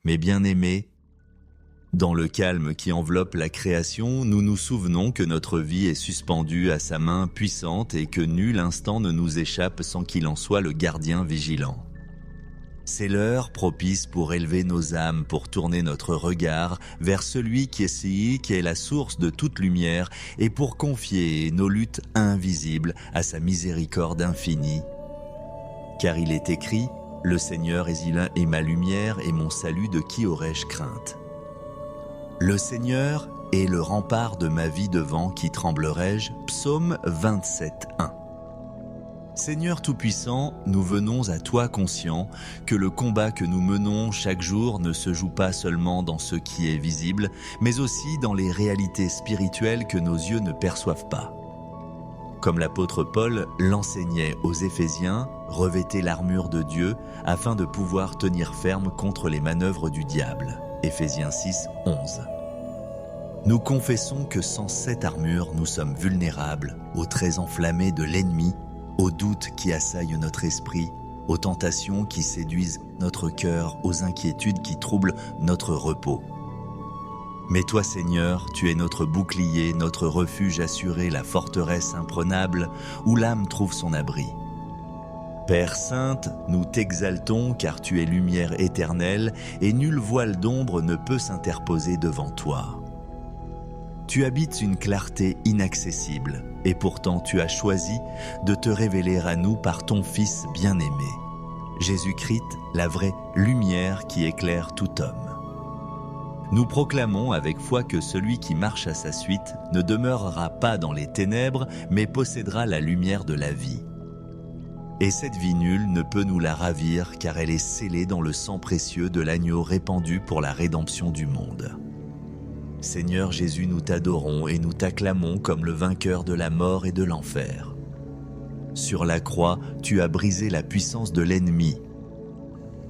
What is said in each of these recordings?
Mes bien-aimés, dans le calme qui enveloppe la création, nous nous souvenons que notre vie est suspendue à sa main puissante et que nul instant ne nous échappe sans qu'il en soit le gardien vigilant. C'est l'heure propice pour élever nos âmes, pour tourner notre regard vers celui qui est la source de toute lumière et pour confier nos luttes invisibles à sa miséricorde infinie. Car il est écrit, « Le Seigneur est ma lumière et mon salut, de qui aurais-je crainte ?» Le Seigneur est le rempart de ma vie, devant qui tremblerai-je. Psaume 27:1. Seigneur Tout-Puissant, nous venons à toi conscients que le combat que nous menons chaque jour ne se joue pas seulement dans ce qui est visible, mais aussi dans les réalités spirituelles que nos yeux ne perçoivent pas. Comme l'apôtre Paul l'enseignait aux Éphésiens, revêtez l'armure de Dieu afin de pouvoir tenir ferme contre les manœuvres du diable. Éphésiens 6:11. Nous confessons que sans cette armure, nous sommes vulnérables aux traits enflammés de l'ennemi, aux doutes qui assaillent notre esprit, aux tentations qui séduisent notre cœur, aux inquiétudes qui troublent notre repos. Mais toi, Seigneur, tu es notre bouclier, notre refuge assuré, la forteresse imprenable où l'âme trouve son abri. Père Sainte, nous t'exaltons car tu es lumière éternelle et nul voile d'ombre ne peut s'interposer devant toi. Tu habites une clarté inaccessible et pourtant tu as choisi de te révéler à nous par ton Fils bien-aimé, Jésus-Christ, la vraie lumière qui éclaire tout homme. Nous proclamons avec foi que celui qui marche à sa suite ne demeurera pas dans les ténèbres mais possédera la lumière de la vie. Et cette vie nulle ne peut nous la ravir car elle est scellée dans le sang précieux de l'agneau répandu pour la rédemption du monde. Seigneur Jésus, nous t'adorons et nous t'acclamons comme le vainqueur de la mort et de l'enfer. Sur la croix, tu as brisé la puissance de l'ennemi.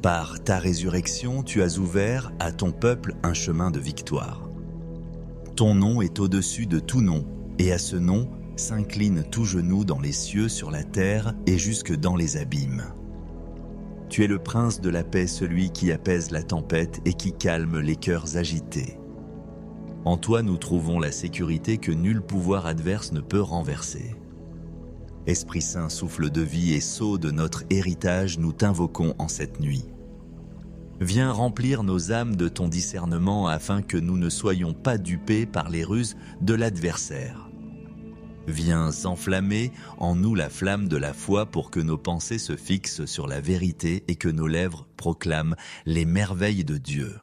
Par ta résurrection, tu as ouvert à ton peuple un chemin de victoire. Ton nom est au-dessus de tout nom, et à ce nom s'incline tout genou dans les cieux, sur la terre et jusque dans les abîmes. Tu es le prince de la paix, celui qui apaise la tempête et qui calme les cœurs agités. En toi, nous trouvons la sécurité que nul pouvoir adverse ne peut renverser. Esprit Saint, souffle de vie et sceau de notre héritage, nous t'invoquons en cette nuit. Viens remplir nos âmes de ton discernement afin que nous ne soyons pas dupés par les ruses de l'adversaire. Viens enflammer en nous la flamme de la foi pour que nos pensées se fixent sur la vérité et que nos lèvres proclament les merveilles de Dieu.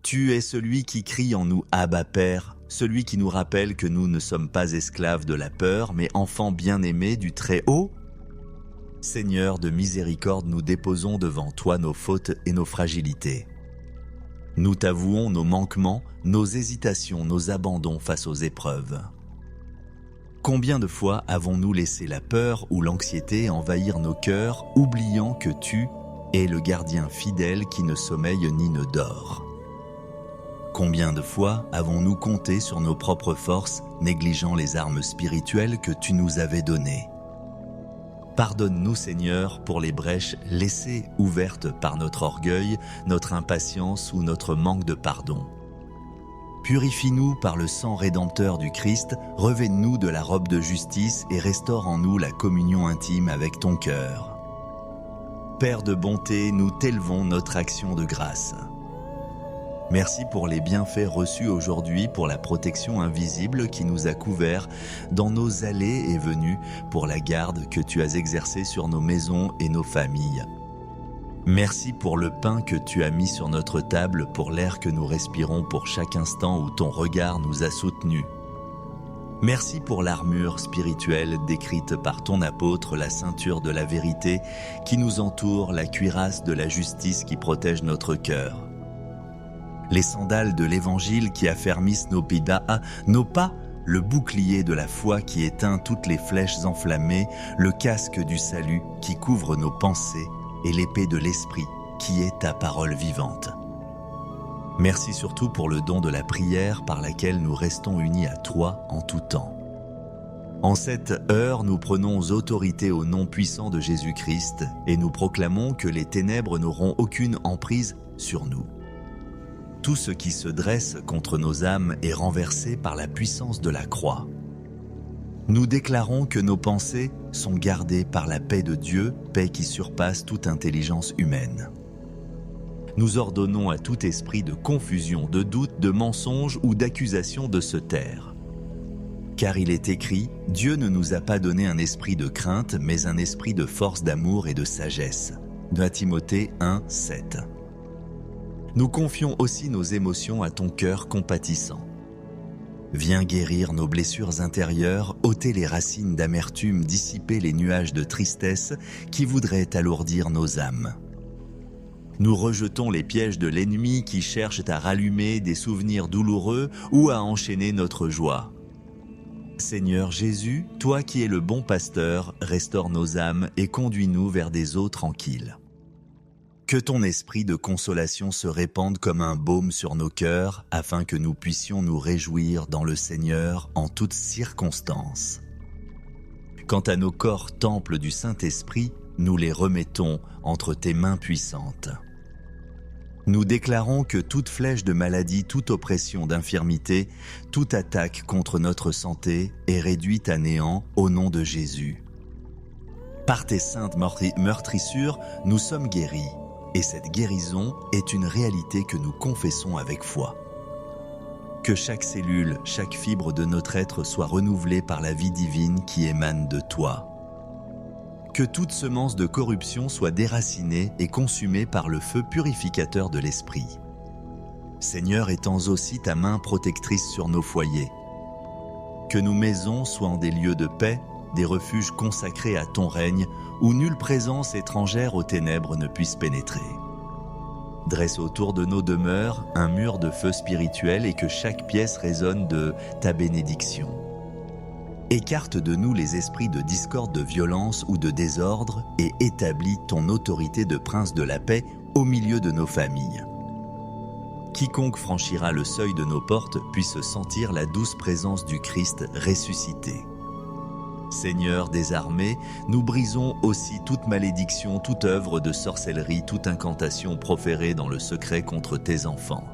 Tu es celui qui crie en nous « Abba Père », celui qui nous rappelle que nous ne sommes pas esclaves de la peur, mais enfants bien-aimés du Très-Haut. Seigneur de miséricorde, nous déposons devant toi nos fautes et nos fragilités. Nous t'avouons nos manquements, nos hésitations, nos abandons face aux épreuves. Combien de fois avons-nous laissé la peur ou l'anxiété envahir nos cœurs, oubliant que tu es le gardien fidèle qui ne sommeille ni ne dort? Combien de fois avons-nous compté sur nos propres forces, négligeant les armes spirituelles que tu nous avais données? Pardonne-nous, Seigneur, pour les brèches laissées ouvertes par notre orgueil, notre impatience ou notre manque de pardon. Purifie-nous par le sang rédempteur du Christ, revêt-nous de la robe de justice et restaure en nous la communion intime avec ton cœur. Père de bonté, nous t'élevons notre action de grâce. Merci pour les bienfaits reçus aujourd'hui, pour la protection invisible qui nous a couverts dans nos allées et venues, pour la garde que tu as exercée sur nos maisons et nos familles. Merci pour le pain que tu as mis sur notre table, pour l'air que nous respirons, pour chaque instant où ton regard nous a soutenus. Merci pour l'armure spirituelle décrite par ton apôtre, la ceinture de la vérité qui nous entoure, la cuirasse de la justice qui protège notre cœur. Les sandales de l'évangile qui affermissent nos pas, le bouclier de la foi qui éteint toutes les flèches enflammées, le casque du salut qui couvre nos pensées et l'épée de l'esprit qui est ta parole vivante. Merci surtout pour le don de la prière par laquelle nous restons unis à toi en tout temps. En cette heure, nous prenons autorité au nom puissant de Jésus-Christ et nous proclamons que les ténèbres n'auront aucune emprise sur nous. Tout ce qui se dresse contre nos âmes est renversé par la puissance de la croix. Nous déclarons que nos pensées sont gardées par la paix de Dieu, paix qui surpasse toute intelligence humaine. Nous ordonnons à tout esprit de confusion, de doute, de mensonge ou d'accusation de se taire. Car il est écrit, Dieu ne nous a pas donné un esprit de crainte, mais un esprit de force, d'amour et de sagesse. 2 Timothée 1, 7. Nous confions aussi nos émotions à ton cœur compatissant. Viens guérir nos blessures intérieures, ôter les racines d'amertume, dissiper les nuages de tristesse qui voudraient alourdir nos âmes. Nous rejetons les pièges de l'ennemi qui cherchent à rallumer des souvenirs douloureux ou à enchaîner notre joie. Seigneur Jésus, toi qui es le bon pasteur, restaure nos âmes et conduis-nous vers des eaux tranquilles. Que ton esprit de consolation se répande comme un baume sur nos cœurs, afin que nous puissions nous réjouir dans le Seigneur en toutes circonstances. Quant à nos corps temples du Saint-Esprit, nous les remettons entre tes mains puissantes. Nous déclarons que toute flèche de maladie, toute oppression d'infirmité, toute attaque contre notre santé est réduite à néant au nom de Jésus. Par tes saintes meurtrissures, nous sommes guéris. Et cette guérison est une réalité que nous confessons avec foi. Que chaque cellule, chaque fibre de notre être soit renouvelée par la vie divine qui émane de toi. Que toute semence de corruption soit déracinée et consumée par le feu purificateur de l'esprit. Seigneur, étends aussi ta main protectrice sur nos foyers. Que nos maisons soient des lieux de paix, des refuges consacrés à ton règne, où nulle présence étrangère aux ténèbres ne puisse pénétrer. Dresse autour de nos demeures un mur de feu spirituel et que chaque pièce résonne de ta bénédiction. Écarte de nous les esprits de discorde, de violence ou de désordre et établis ton autorité de prince de la paix au milieu de nos familles. Quiconque franchira le seuil de nos portes puisse sentir la douce présence du Christ ressuscité. Seigneur des armées, nous brisons aussi toute malédiction, toute œuvre de sorcellerie, toute incantation proférée dans le secret contre tes enfants.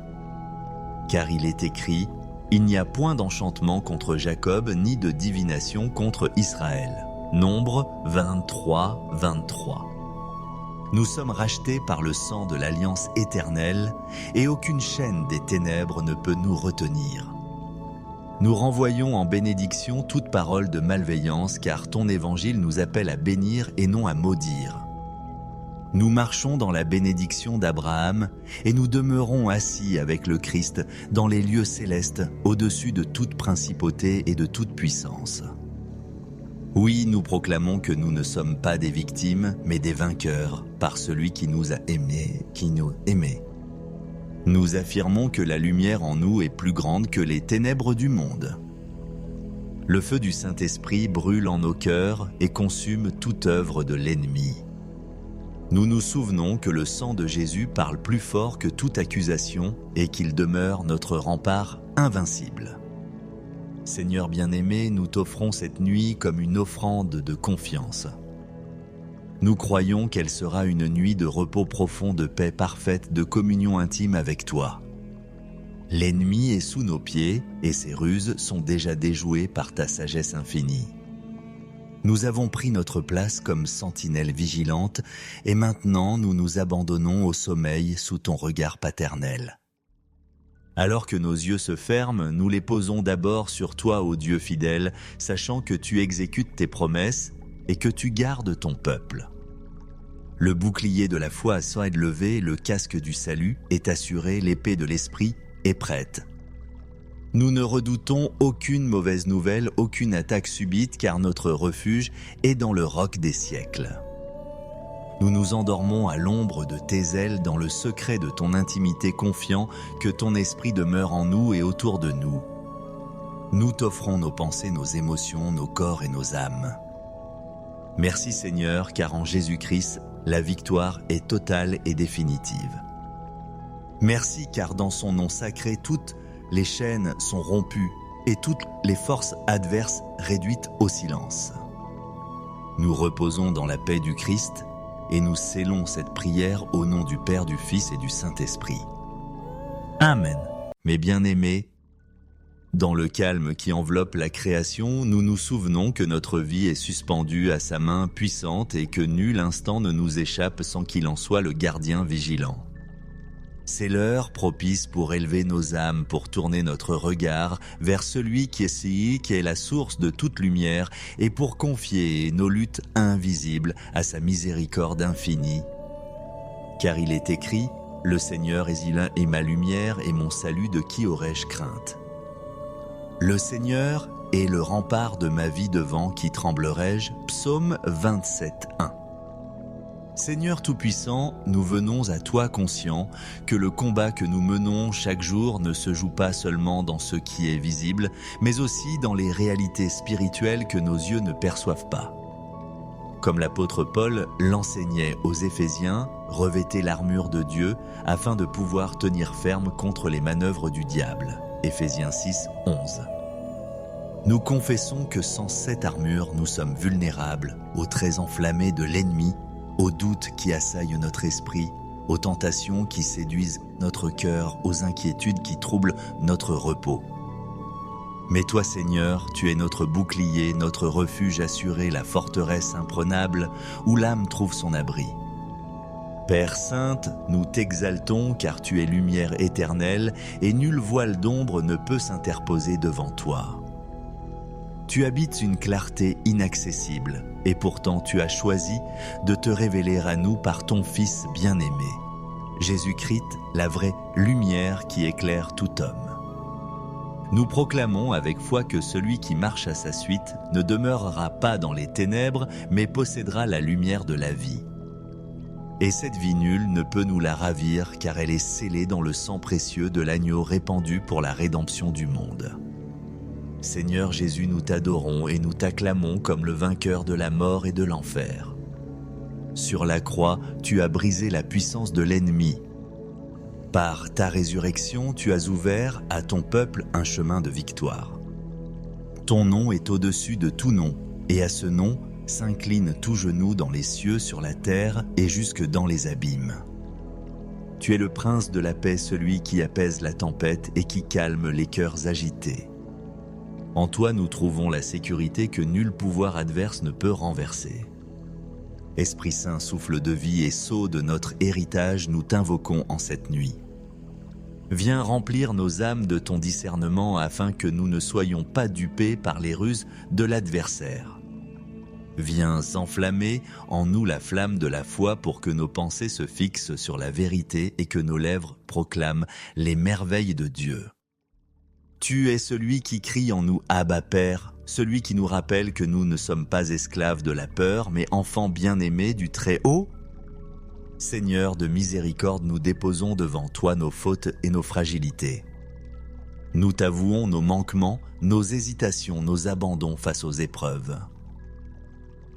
Car il est écrit, il n'y a point d'enchantement contre Jacob, ni de divination contre Israël. Nombre 23, 23. Nous sommes rachetés par le sang de l'alliance éternelle, et aucune chaîne des ténèbres ne peut nous retenir. Nous renvoyons en bénédiction toute parole de malveillance, car ton évangile nous appelle à bénir et non à maudire. Nous marchons dans la bénédiction d'Abraham et nous demeurons assis avec le Christ dans les lieux célestes, au-dessus de toute principauté et de toute puissance. Oui, nous proclamons que nous ne sommes pas des victimes, mais des vainqueurs, par celui qui nous a aimés, qui nous aimait. Nous affirmons que la lumière en nous est plus grande que les ténèbres du monde. Le feu du Saint-Esprit brûle en nos cœurs et consume toute œuvre de l'ennemi. Nous nous souvenons que le sang de Jésus parle plus fort que toute accusation et qu'il demeure notre rempart invincible. Seigneur bien-aimé, nous t'offrons cette nuit comme une offrande de confiance. Nous croyons qu'elle sera une nuit de repos profond, de paix parfaite, de communion intime avec toi. L'ennemi est sous nos pieds et ses ruses sont déjà déjouées par ta sagesse infinie. Nous avons pris notre place comme sentinelles vigilantes et maintenant nous nous abandonnons au sommeil sous ton regard paternel. Alors que nos yeux se ferment, nous les posons d'abord sur toi, ô Dieu fidèle, sachant que tu exécutes tes promesses et que tu gardes ton peuple. Le bouclier de la foi est levé, le casque du salut est assuré, l'épée de l'esprit est prête. Nous ne redoutons aucune mauvaise nouvelle, aucune attaque subite, car notre refuge est dans le roc des siècles. Nous nous endormons à l'ombre de tes ailes dans le secret de ton intimité, confiant que ton esprit demeure en nous et autour de nous. Nous t'offrons nos pensées, nos émotions, nos corps et nos âmes. Merci Seigneur, car en Jésus-Christ, la victoire est totale et définitive. Merci, car dans son nom sacré, toutes les chaînes sont rompues et toutes les forces adverses réduites au silence. Nous reposons dans la paix du Christ et nous scellons cette prière au nom du Père, du Fils et du Saint-Esprit. Amen. Mes bien-aimés, dans le calme qui enveloppe la création, nous nous souvenons que notre vie est suspendue à sa main puissante et que nul instant ne nous échappe sans qu'il en soit le gardien vigilant. C'est l'heure propice pour élever nos âmes, pour tourner notre regard vers celui qui est la source de toute lumière et pour confier nos luttes invisibles à sa miséricorde infinie. Car il est écrit, « Le Seigneur est ma lumière et mon salut, de qui aurais-je crainte ?» Le Seigneur est le rempart de ma vie, devant qui tremblerai-je. Psaume 27, 1. Seigneur Tout-Puissant, nous venons à toi conscients que le combat que nous menons chaque jour ne se joue pas seulement dans ce qui est visible, mais aussi dans les réalités spirituelles que nos yeux ne perçoivent pas. Comme l'apôtre Paul l'enseignait aux Éphésiens, revêtez l'armure de Dieu afin de pouvoir tenir ferme contre les manœuvres du diable. Éphésiens 6, 11. Nous confessons que sans cette armure, nous sommes vulnérables aux traits enflammés de l'ennemi, aux doutes qui assaillent notre esprit, aux tentations qui séduisent notre cœur, aux inquiétudes qui troublent notre repos. Mais toi, Seigneur, tu es notre bouclier, notre refuge assuré, la forteresse imprenable où l'âme trouve son abri. Père Sainte, nous t'exaltons car tu es lumière éternelle et nul voile d'ombre ne peut s'interposer devant toi. Tu habites une clarté inaccessible et pourtant tu as choisi de te révéler à nous par ton Fils bien-aimé, Jésus-Christ, la vraie lumière qui éclaire tout homme. Nous proclamons avec foi que celui qui marche à sa suite ne demeurera pas dans les ténèbres mais possédera la lumière de la vie. Et cette vie nulle ne peut nous la ravir car elle est scellée dans le sang précieux de l'agneau répandu pour la rédemption du monde. Seigneur Jésus, nous t'adorons et nous t'acclamons comme le vainqueur de la mort et de l'enfer. Sur la croix, tu as brisé la puissance de l'ennemi. Par ta résurrection, tu as ouvert à ton peuple un chemin de victoire. Ton nom est au-dessus de tout nom, et à ce nom, s'incline tout genou dans les cieux, sur la terre et jusque dans les abîmes. Tu es le prince de la paix, celui qui apaise la tempête et qui calme les cœurs agités. En toi nous trouvons la sécurité que nul pouvoir adverse ne peut renverser. Esprit Saint, souffle de vie et sceau de notre héritage, nous t'invoquons en cette nuit. Viens remplir nos âmes de ton discernement afin que nous ne soyons pas dupés par les ruses de l'adversaire. Viens enflammer en nous la flamme de la foi pour que nos pensées se fixent sur la vérité et que nos lèvres proclament les merveilles de Dieu. Tu es celui qui crie en nous « Abba Père », celui qui nous rappelle que nous ne sommes pas esclaves de la peur, mais enfants bien-aimés du Très-Haut. Seigneur de miséricorde, nous déposons devant toi nos fautes et nos fragilités. Nous t'avouons nos manquements, nos hésitations, nos abandons face aux épreuves.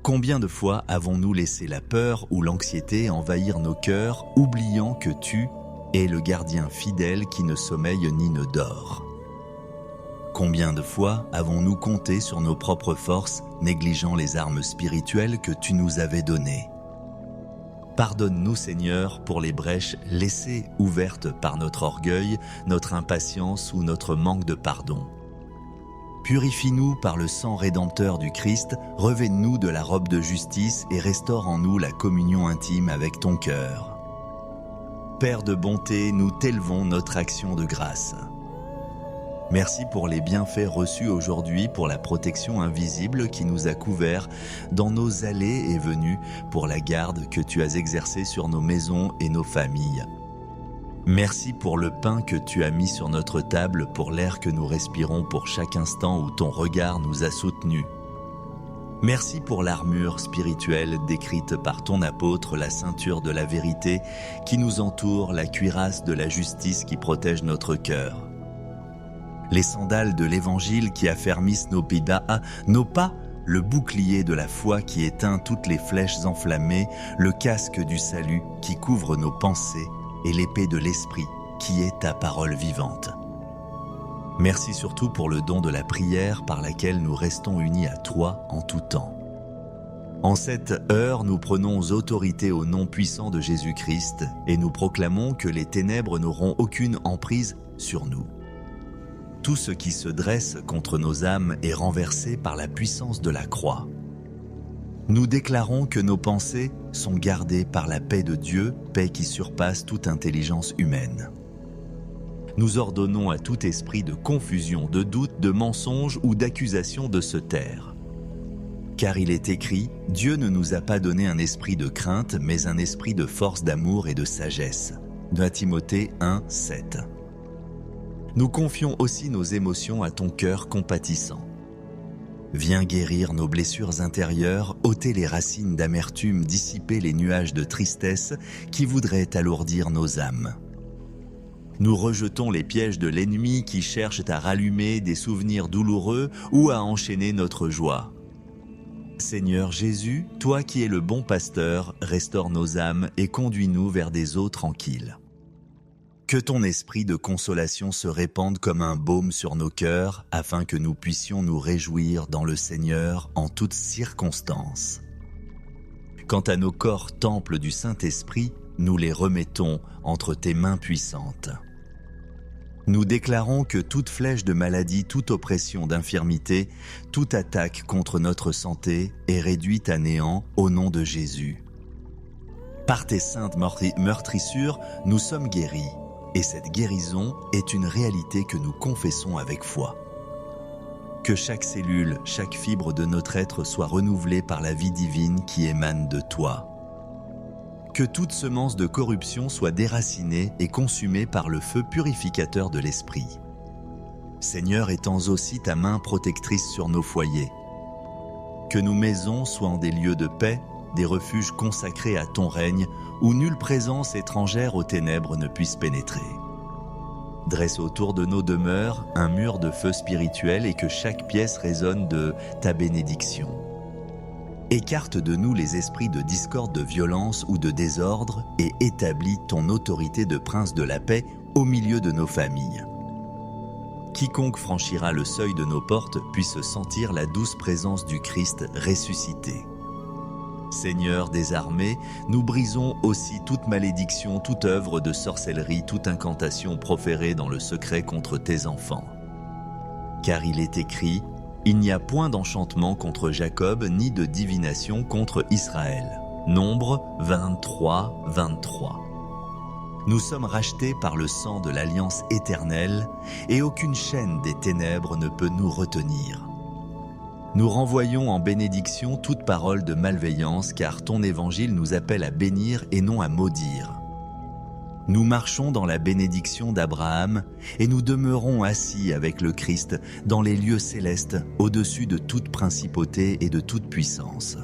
Combien de fois avons-nous laissé la peur ou l'anxiété envahir nos cœurs, oubliant que tu es le gardien fidèle qui ne sommeille ni ne dort? Combien de fois avons-nous compté sur nos propres forces, négligeant les armes spirituelles que tu nous avais données? Pardonne-nous, Seigneur, pour les brèches laissées ouvertes par notre orgueil, notre impatience ou notre manque de pardon. Purifie-nous par le sang rédempteur du Christ, revêt-nous de la robe de justice et restaure en nous la communion intime avec ton cœur. Père de bonté, nous t'élevons notre action de grâce. Merci pour les bienfaits reçus aujourd'hui, pour la protection invisible qui nous a couverts dans nos allées et venues, pour la garde que tu as exercée sur nos maisons et nos familles. Merci pour le pain que tu as mis sur notre table, pour l'air que nous respirons, pour chaque instant où ton regard nous a soutenus. Merci pour l'armure spirituelle décrite par ton apôtre, la ceinture de la vérité qui nous entoure, la cuirasse de la justice qui protège notre cœur. Les sandales de l'évangile qui affermissent nos pas, le bouclier de la foi qui éteint toutes les flèches enflammées, le casque du salut qui couvre nos pensées et l'épée de l'esprit qui est ta parole vivante. Merci surtout pour le don de la prière par laquelle nous restons unis à toi en tout temps. En cette heure, nous prenons autorité au nom puissant de Jésus-Christ et nous proclamons que les ténèbres n'auront aucune emprise sur nous. Tout ce qui se dresse contre nos âmes est renversé par la puissance de la croix. Nous déclarons que nos pensées sont gardées par la paix de Dieu, paix qui surpasse toute intelligence humaine. Nous ordonnons à tout esprit de confusion, de doute, de mensonge ou d'accusation de se taire. Car il est écrit, Dieu ne nous a pas donné un esprit de crainte, mais un esprit de force, d'amour et de sagesse. 2 Timothée 1, 7. Nous confions aussi nos émotions à ton cœur compatissant. Viens guérir nos blessures intérieures, ôter les racines d'amertume, dissiper les nuages de tristesse qui voudraient alourdir nos âmes. Nous rejetons les pièges de l'ennemi qui cherchent à rallumer des souvenirs douloureux ou à enchaîner notre joie. Seigneur Jésus, toi qui es le bon pasteur, restaure nos âmes et conduis-nous vers des eaux tranquilles. Que ton esprit de consolation se répande comme un baume sur nos cœurs, afin que nous puissions nous réjouir dans le Seigneur en toutes circonstances. Quant à nos corps temples du Saint-Esprit, nous les remettons entre tes mains puissantes. Nous déclarons que toute flèche de maladie, toute oppression d'infirmité, toute attaque contre notre santé est réduite à néant au nom de Jésus. Par tes saintes meurtrissures, nous sommes guéris, et cette guérison est une réalité que nous confessons avec foi. Que chaque cellule, chaque fibre de notre être soit renouvelée par la vie divine qui émane de toi. Que toute semence de corruption soit déracinée et consumée par le feu purificateur de l'esprit. Seigneur, étends aussi ta main protectrice sur nos foyers. Que nos maisons soient des lieux de paix, des refuges consacrés à ton règne, où nulle présence étrangère aux ténèbres ne puisse pénétrer. Dresse autour de nos demeures un mur de feu spirituel et que chaque pièce résonne de ta bénédiction. Écarte de nous les esprits de discorde, de violence ou de désordre et établis ton autorité de prince de la paix au milieu de nos familles. Quiconque franchira le seuil de nos portes puisse sentir la douce présence du Christ ressuscité. Seigneur des armées, nous brisons aussi toute malédiction, toute œuvre de sorcellerie, toute incantation proférée dans le secret contre tes enfants. Car il est écrit, il n'y a point d'enchantement contre Jacob, ni de divination contre Israël. Nombre 23, 23. Nous sommes rachetés par le sang de l'alliance éternelle, et aucune chaîne des ténèbres ne peut nous retenir. Nous renvoyons en bénédiction toute parole de malveillance, car ton évangile nous appelle à bénir et non à maudire. Nous marchons dans la bénédiction d'Abraham et nous demeurons assis avec le Christ dans les lieux célestes, au-dessus de toute principauté et de toute puissance.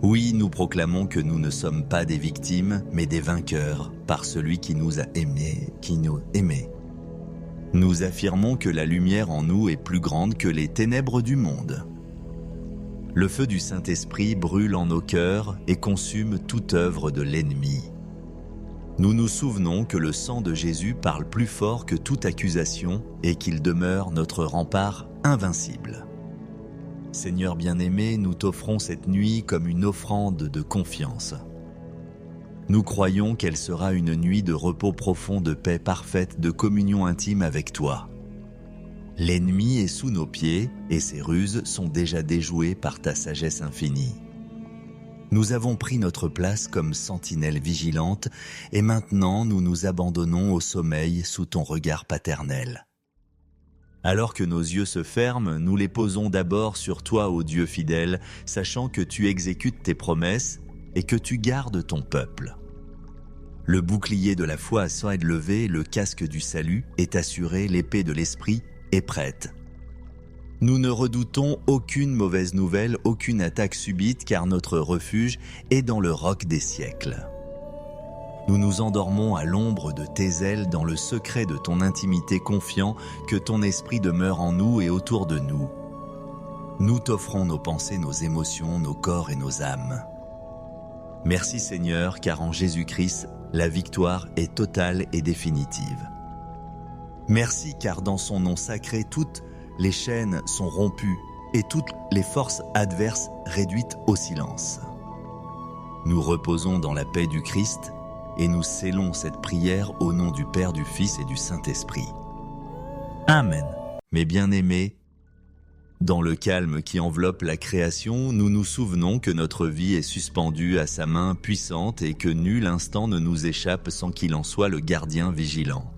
Oui, nous proclamons que nous ne sommes pas des victimes, mais des vainqueurs, par celui qui nous a aimés, Nous affirmons que la lumière en nous est plus grande que les ténèbres du monde. Le feu du Saint-Esprit brûle en nos cœurs et consume toute œuvre de l'ennemi. Nous nous souvenons que le sang de Jésus parle plus fort que toute accusation et qu'il demeure notre rempart invincible. Seigneur bien-aimé, nous t'offrons cette nuit comme une offrande de confiance. Nous croyons qu'elle sera une nuit de repos profond, de paix parfaite, de communion intime avec toi. L'ennemi est sous nos pieds et ses ruses sont déjà déjouées par ta sagesse infinie. Nous avons pris notre place comme sentinelles vigilantes et maintenant nous nous abandonnons au sommeil sous ton regard paternel. Alors que nos yeux se ferment, nous les posons d'abord sur toi, ô Dieu fidèle, sachant que tu exécutes tes promesses et que tu gardes ton peuple. Le bouclier de la foi est levé, le casque du salut est assuré, l'épée de l'esprit est prête. Nous ne redoutons aucune mauvaise nouvelle, aucune attaque subite, car notre refuge est dans le roc des siècles. Nous nous endormons à l'ombre de tes ailes, dans le secret de ton intimité, confiant que ton esprit demeure en nous et autour de nous. Nous t'offrons nos pensées, nos émotions, nos corps et nos âmes. Merci Seigneur, car en Jésus-Christ, la victoire est totale et définitive. Merci, car dans son nom sacré, toutes les chaînes sont rompues et toutes les forces adverses réduites au silence. Nous reposons dans la paix du Christ et nous scellons cette prière au nom du Père, du Fils et du Saint-Esprit. Amen. Mes bien-aimés, dans le calme qui enveloppe la création, nous nous souvenons que notre vie est suspendue à sa main puissante et que nul instant ne nous échappe sans qu'il en soit le gardien vigilant.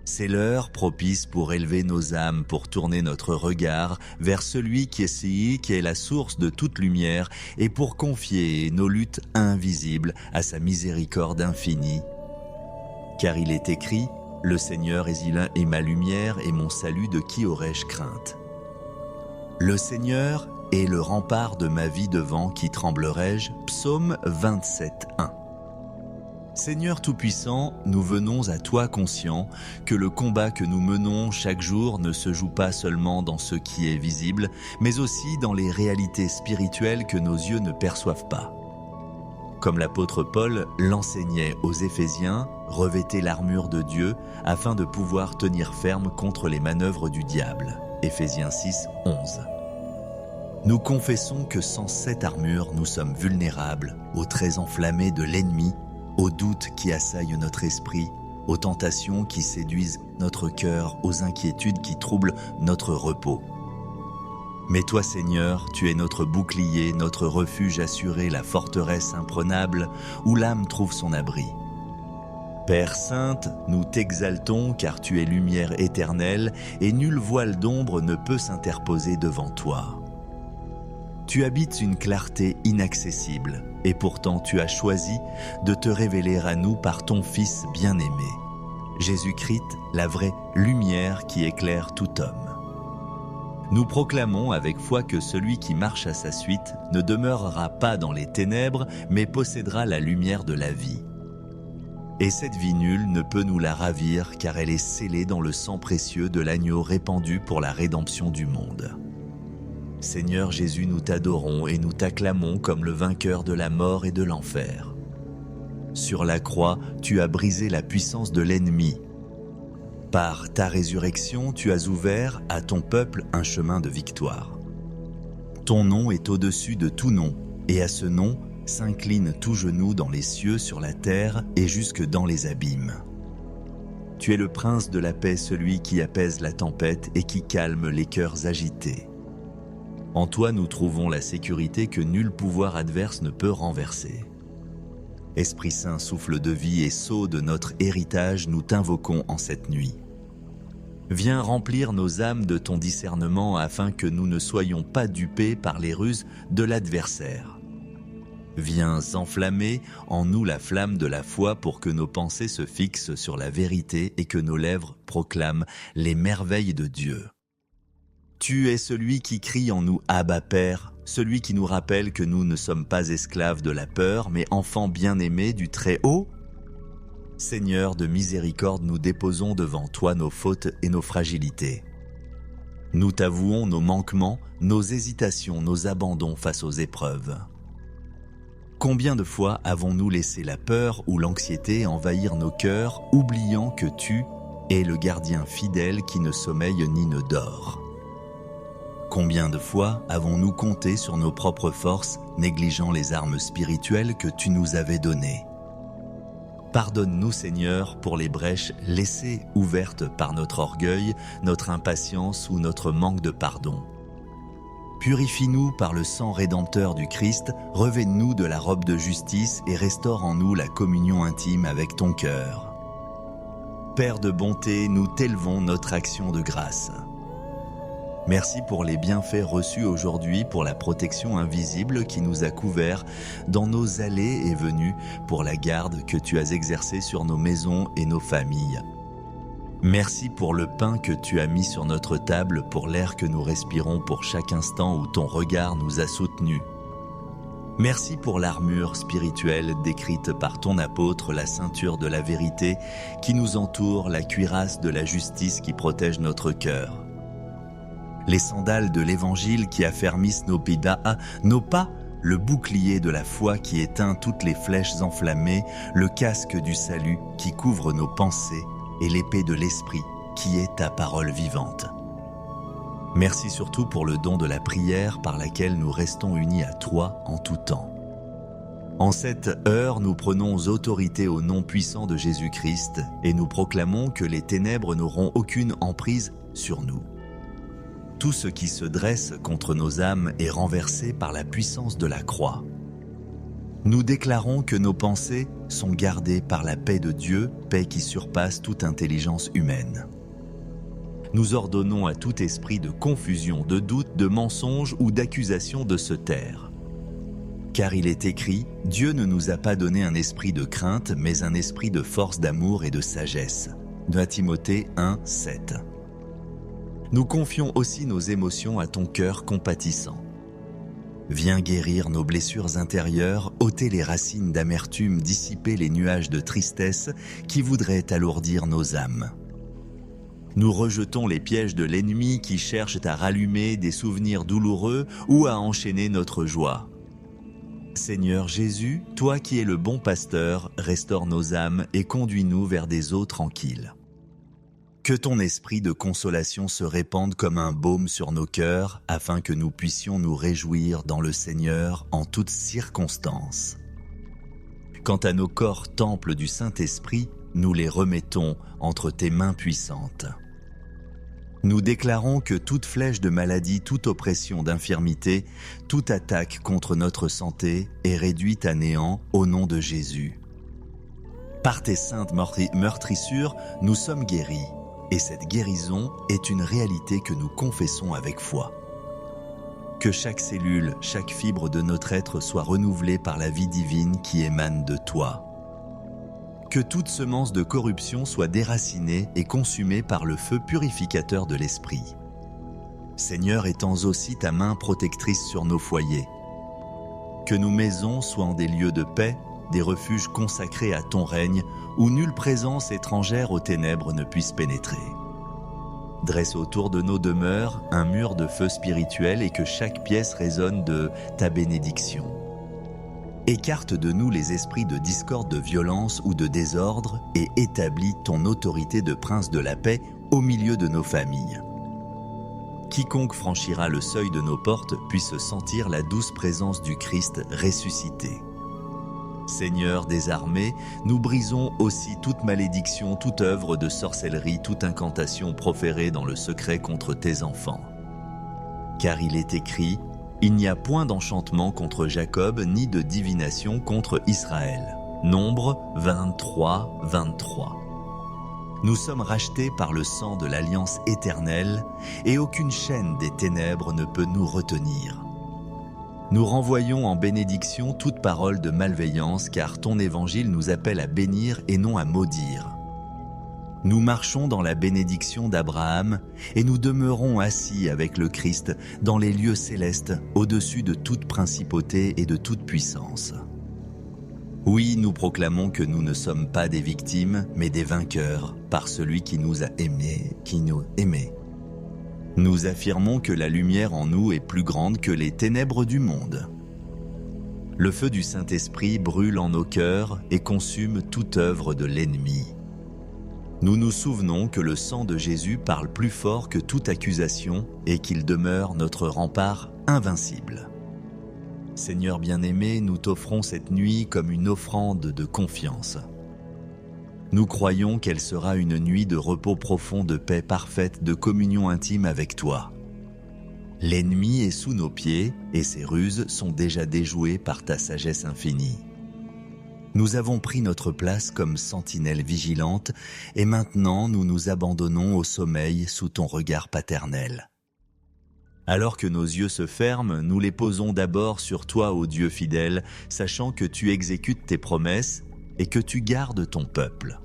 C'est l'heure propice pour élever nos âmes, pour tourner notre regard vers celui qui est la source de toute lumière et pour confier nos luttes invisibles à sa miséricorde infinie. Car il est écrit, « Le Seigneur est ma lumière et mon salut, de qui aurais-je crainte ?» Le Seigneur est le rempart de ma vie, devant qui tremblerai-je. Psaume 27, 1. Seigneur Tout-Puissant, nous venons à toi conscients que le combat que nous menons chaque jour ne se joue pas seulement dans ce qui est visible, mais aussi dans les réalités spirituelles que nos yeux ne perçoivent pas. Comme l'apôtre Paul l'enseignait aux Éphésiens, revêtez l'armure de Dieu afin de pouvoir tenir ferme contre les manœuvres du diable. Éphésiens 6, 11. Nous confessons que sans cette armure, nous sommes vulnérables aux traits enflammés de l'ennemi, aux doutes qui assaillent notre esprit, aux tentations qui séduisent notre cœur, aux inquiétudes qui troublent notre repos. Mais toi, Seigneur, tu es notre bouclier, notre refuge assuré, la forteresse imprenable où l'âme trouve son abri. Père Sainte, nous t'exaltons car tu es lumière éternelle et nul voile d'ombre ne peut s'interposer devant toi. Tu habites une clarté inaccessible et pourtant tu as choisi de te révéler à nous par ton Fils bien-aimé, Jésus-Christ, la vraie lumière qui éclaire tout homme. Nous proclamons avec foi que celui qui marche à sa suite ne demeurera pas dans les ténèbres mais possédera la lumière de la vie. Et cette vie nulle ne peut nous la ravir car elle est scellée dans le sang précieux de l'agneau répandu pour la rédemption du monde. Seigneur Jésus, nous t'adorons et nous t'acclamons comme le vainqueur de la mort et de l'enfer. Sur la croix, tu as brisé la puissance de l'ennemi. Par ta résurrection, tu as ouvert à ton peuple un chemin de victoire. Ton nom est au-dessus de tout nom, et à ce nom, s'incline tout genou dans les cieux, sur la terre et jusque dans les abîmes. Tu es le prince de la paix, celui qui apaise la tempête et qui calme les cœurs agités. En toi nous trouvons la sécurité que nul pouvoir adverse ne peut renverser. Esprit Saint, souffle de vie et sceau de notre héritage, nous t'invoquons en cette nuit. Viens remplir nos âmes de ton discernement afin que nous ne soyons pas dupés par les ruses de l'adversaire. Viens enflammer en nous la flamme de la foi pour que nos pensées se fixent sur la vérité et que nos lèvres proclament les merveilles de Dieu. Tu es celui qui crie en nous « Abba Père », celui qui nous rappelle que nous ne sommes pas esclaves de la peur, mais enfants bien-aimés du Très-Haut. Seigneur de miséricorde, nous déposons devant toi nos fautes et nos fragilités. Nous t'avouons nos manquements, nos hésitations, nos abandons face aux épreuves. Combien de fois avons-nous laissé la peur ou l'anxiété envahir nos cœurs, oubliant que tu es le gardien fidèle qui ne sommeille ni ne dort? Combien de fois avons-nous compté sur nos propres forces, négligeant les armes spirituelles que tu nous avais données? Pardonne-nous, Seigneur, pour les brèches laissées ouvertes par notre orgueil, notre impatience ou notre manque de pardon. Purifie-nous par le sang rédempteur du Christ, revêt-nous de la robe de justice et restaure en nous la communion intime avec ton cœur. Père de bonté, nous t'élevons notre action de grâce. Merci pour les bienfaits reçus aujourd'hui, pour la protection invisible qui nous a couverts dans nos allées et venues, pour la garde que tu as exercée sur nos maisons et nos familles. Merci pour le pain que tu as mis sur notre table, pour l'air que nous respirons, pour chaque instant où ton regard nous a soutenus. Merci pour l'armure spirituelle décrite par ton apôtre, la ceinture de la vérité qui nous entoure, la cuirasse de la justice qui protège notre cœur. Les sandales de l'évangile qui affermissent nos pas, le bouclier de la foi qui éteint toutes les flèches enflammées, le casque du salut qui couvre nos pensées et l'épée de l'esprit qui est ta parole vivante. Merci surtout pour le don de la prière par laquelle nous restons unis à toi en tout temps. En cette heure, nous prenons autorité au nom puissant de Jésus-Christ et nous proclamons que les ténèbres n'auront aucune emprise sur nous. Tout ce qui se dresse contre nos âmes est renversé par la puissance de la croix. Nous déclarons que nos pensées sont gardées par la paix de Dieu, paix qui surpasse toute intelligence humaine. Nous ordonnons à tout esprit de confusion, de doute, de mensonge ou d'accusation de se taire. Car il est écrit, Dieu ne nous a pas donné un esprit de crainte, mais un esprit de force, d'amour et de sagesse. 2 Timothée 1, 7. Nous confions aussi nos émotions à ton cœur compatissant. Viens guérir nos blessures intérieures, ôter les racines d'amertume, dissiper les nuages de tristesse qui voudraient alourdir nos âmes. Nous rejetons les pièges de l'ennemi qui cherchent à rallumer des souvenirs douloureux ou à enchaîner notre joie. Seigneur Jésus, toi qui es le bon pasteur, restaure nos âmes et conduis-nous vers des eaux tranquilles. Que ton esprit de consolation se répande comme un baume sur nos cœurs, afin que nous puissions nous réjouir dans le Seigneur en toutes circonstances. Quant à nos corps temples du Saint-Esprit, nous les remettons entre tes mains puissantes. Nous déclarons que toute flèche de maladie, toute oppression d'infirmité, toute attaque contre notre santé est réduite à néant au nom de Jésus. Par tes saintes meurtrissures, nous sommes guéris, et cette guérison est une réalité que nous confessons avec foi. Que chaque cellule, chaque fibre de notre être soit renouvelée par la vie divine qui émane de toi. Que toute semence de corruption soit déracinée et consumée par le feu purificateur de l'esprit. Seigneur, étends aussi ta main protectrice sur nos foyers. Que nos maisons soient des lieux de paix, des refuges consacrés à ton règne, où nulle présence étrangère aux ténèbres ne puisse pénétrer. Dresse autour de nos demeures un mur de feu spirituel et que chaque pièce résonne de ta bénédiction. Écarte de nous les esprits de discorde, de violence ou de désordre et établis ton autorité de prince de la paix au milieu de nos familles. Quiconque franchira le seuil de nos portes puisse sentir la douce présence du Christ ressuscité. Seigneur des armées, nous brisons aussi toute malédiction, toute œuvre de sorcellerie, toute incantation proférée dans le secret contre tes enfants. Car il est écrit, il n'y a point d'enchantement contre Jacob, ni de divination contre Israël. Nombre 23, 23. Nous sommes rachetés par le sang de l'alliance éternelle, et aucune chaîne des ténèbres ne peut nous retenir. Nous renvoyons en bénédiction toute parole de malveillance, car ton évangile nous appelle à bénir et non à maudire. Nous marchons dans la bénédiction d'Abraham et nous demeurons assis avec le Christ dans les lieux célestes au-dessus de toute principauté et de toute puissance. Oui, nous proclamons que nous ne sommes pas des victimes, mais des vainqueurs par celui qui nous a aimés, qui nous aimait. Nous affirmons que la lumière en nous est plus grande que les ténèbres du monde. Le feu du Saint-Esprit brûle en nos cœurs et consume toute œuvre de l'ennemi. Nous nous souvenons que le sang de Jésus parle plus fort que toute accusation et qu'il demeure notre rempart invincible. Seigneur bien-aimé, nous t'offrons cette nuit comme une offrande de confiance. Nous croyons qu'elle sera une nuit de repos profond, de paix parfaite, de communion intime avec toi. L'ennemi est sous nos pieds et ses ruses sont déjà déjouées par ta sagesse infinie. Nous avons pris notre place comme sentinelles vigilantes et maintenant nous nous abandonnons au sommeil sous ton regard paternel. Alors que nos yeux se ferment, nous les posons d'abord sur toi, ô Dieu fidèle, sachant que tu exécutes tes promesses et que tu gardes ton peuple.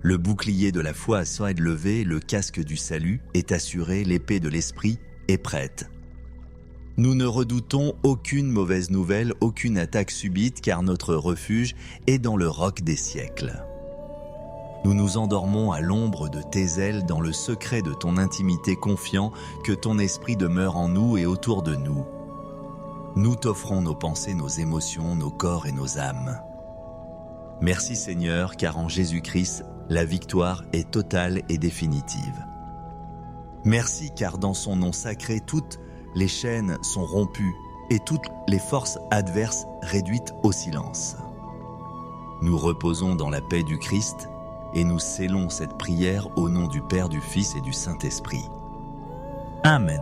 Le bouclier de la foi soit levé, le casque du salut est assuré, l'épée de l'esprit est prête. Nous ne redoutons aucune mauvaise nouvelle, aucune attaque subite, car notre refuge est dans le roc des siècles. Nous nous endormons à l'ombre de tes ailes dans le secret de ton intimité, confiant que ton esprit demeure en nous et autour de nous. Nous t'offrons nos pensées, nos émotions, nos corps et nos âmes. Merci Seigneur, car en Jésus-Christ, la victoire est totale et définitive. Merci car dans son nom sacré, toutes les chaînes sont rompues et toutes les forces adverses réduites au silence. Nous reposons dans la paix du Christ et nous scellons cette prière au nom du Père, du Fils et du Saint-Esprit. Amen.